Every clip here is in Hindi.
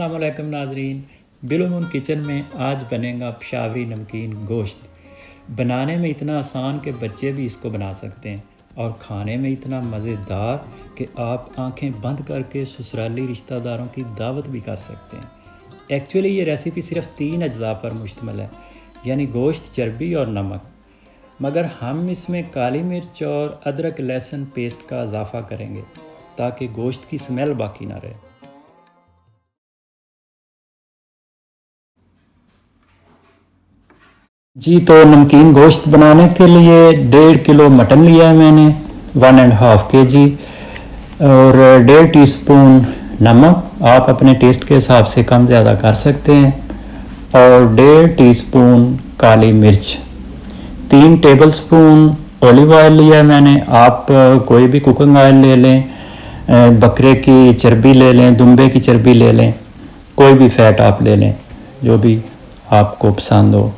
अस्सलाम वालेकुम नाजरीन। बिलुमुन किचन में आज बनेगा पेशावरी नमकीन गोश्त। बनाने में इतना आसान कि बच्चे भी इसको बना सकते हैं और खाने में इतना मज़ेदार कि आप आंखें बंद करके ससुराली रिश्तेदारों की दावत भी कर सकते हैं। एक्चुअली ये रेसिपी सिर्फ 3 अज्जा पर मुश्तमिल है, यानी गोश्त, चर्बी और नमक। मगर हम इसमें काली मिर्च और अदरक लहसुन पेस्ट का इजाफ़ा करेंगे ताकि गोश्त की स्मेल बाकी ना रहे। जी, तो नमकीन गोश्त बनाने के लिए 1.5 किलो मटन लिया है मैंने, 1.5 kg, और 1.5 टीस्पून नमक। आप अपने टेस्ट के हिसाब से कम ज़्यादा कर सकते हैं। और 1.5 टीस्पून काली मिर्च, 3 टेबलस्पून ऑलिव ऑयल लिया है मैंने। आप कोई भी कुकिंग ऑयल ले लें, बकरे की चर्बी ले लें, दुम्बे की चर्बी ले लें, कोई भी फ़ैट आप ले लें जो भी आपको पसंद हो।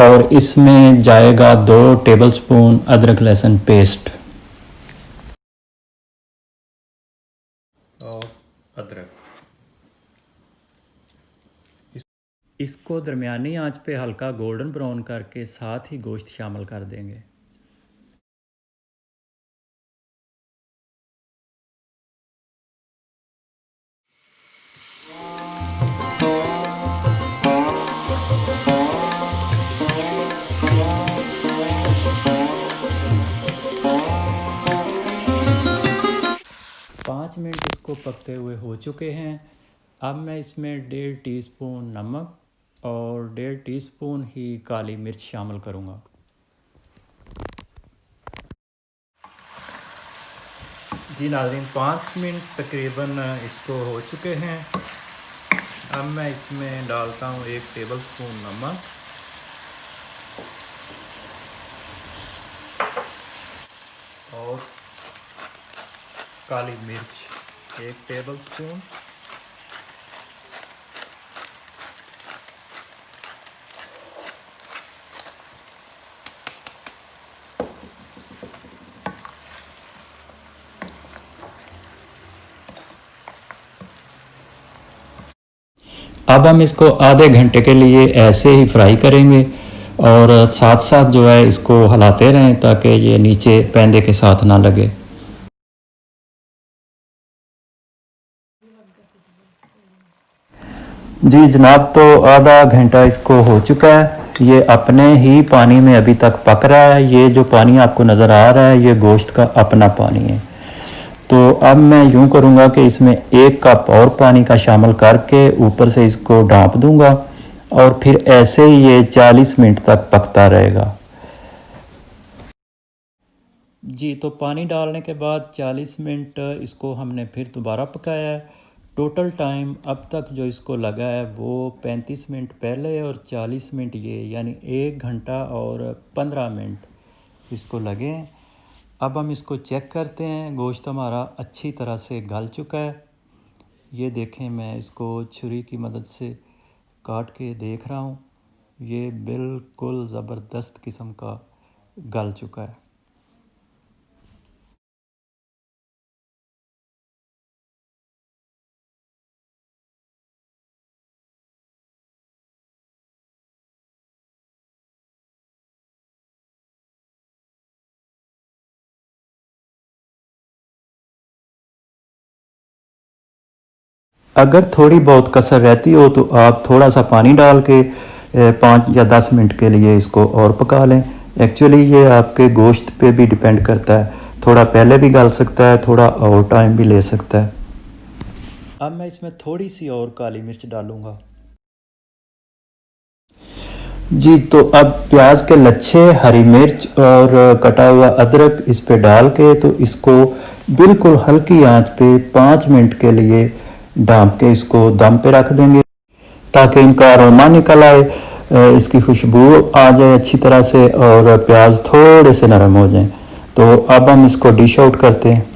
और इसमें जाएगा 2 टेबलस्पून अदरक लहसुन पेस्ट और अदरक। इसको दरमियानी आंच पे हल्का गोल्डन ब्राउन करके साथ ही गोश्त शामिल कर देंगे। पाँच मिनट इसको पकते हुए हो चुके हैं। अब मैं इसमें 1.5 टीस्पून नमक और 1.5 टीस्पून ही काली मिर्च शामिल करूँगा। जी नाज़रीन, 5 मिनट तकरीबन इसको हो चुके हैं। अब मैं इसमें डालता हूँ 1 टेबलस्पून नमक और काली मिर्च 1 टेबलस्पून। अब हम इसको आधे घंटे के लिए ऐसे ही फ्राई करेंगे और साथ साथ जो है इसको हिलाते रहें ताकि ये नीचे पैंदे के साथ ना लगे। जी जनाब, तो आधा घंटा इसको हो चुका है। ये अपने ही पानी में अभी तक पक रहा है। ये जो पानी आपको नज़र आ रहा है ये गोश्त का अपना पानी है। तो अब मैं यूँ करूँगा कि इसमें 1 कप और पानी का शामिल करके ऊपर से इसको ढाँप दूँगा और फिर ऐसे ही ये 40 मिनट तक पकता रहेगा। जी, तो पानी डालने के बाद 40 मिनट इसको हमने फिर दोबारा पकाया है। टोटल टाइम अब तक जो इसको लगा है वो 35 मिनट पहले और 40 मिनट ये, यानी 1 घंटा और 15 मिनट इसको लगे हैं। अब हम इसको चेक करते हैं। गोश्त हमारा अच्छी तरह से गल चुका है। ये देखें, मैं इसको छुरी की मदद से काट के देख रहा हूँ। ये बिल्कुल ज़बरदस्त किस्म का गल चुका है। अगर थोड़ी बहुत कसर रहती हो तो आप थोड़ा सा पानी डाल के 5 या 10 मिनट के लिए इसको और पका लें। एक्चुअली ये आपके गोश्त पे भी डिपेंड करता है, थोड़ा पहले भी गल सकता है, थोड़ा और टाइम भी ले सकता है। अब मैं इसमें थोड़ी सी और काली मिर्च डालूँगा। जी, तो अब प्याज के लच्छे, हरी मिर्च और कटा हुआ अदरक इस पे डाल के तो इसको बिल्कुल हल्की आंच पे 5 मिनट के लिए ढाँप के इसको दम पे रख देंगे ताकि इनका अरोमा निकल आए, इसकी खुशबू आ जाए अच्छी तरह से और प्याज थोड़े से नरम हो जाएं। तो अब हम इसको डिश आउट करते हैं।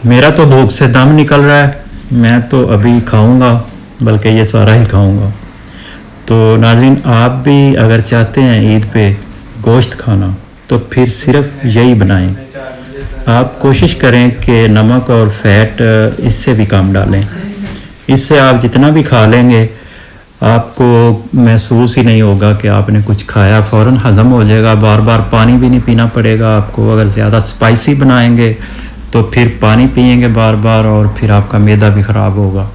मेरा तो भूख से दम निकल रहा है, मैं तो अभी खाऊंगा, बल्कि ये सारा ही खाऊंगा। तो नाज़रीन, आप भी अगर चाहते हैं ईद पे गोश्त खाना तो फिर सिर्फ यही बनाएं। आप कोशिश करें कि नमक और फैट इससे भी कम डालें। इससे आप जितना भी खा लेंगे आपको महसूस ही नहीं होगा कि आपने कुछ खाया, फ़ौरन हज़म हो जाएगा। बार बार पानी भी नहीं पीना पड़ेगा आपको। अगर ज़्यादा स्पाइसी बनाएंगे तो फिर पानी पिएंगे बार बार और फिर आपका मैदा भी ख़राब होगा।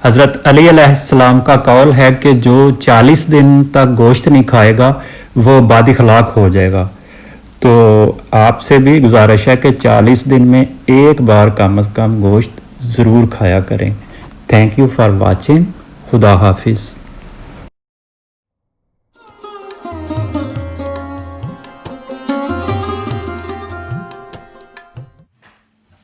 हज़रत अली अलैहिस्सलाम का कौल है कि जो 40 दिन तक गोश्त नहीं खाएगा वो बादिखलाक हो जाएगा। तो आपसे भी गुजारिश है कि 40 दिन में एक बार कम अज़ कम गोश्त ज़रूर खाया करें। Thank you for watching. खुदा हाफिज़।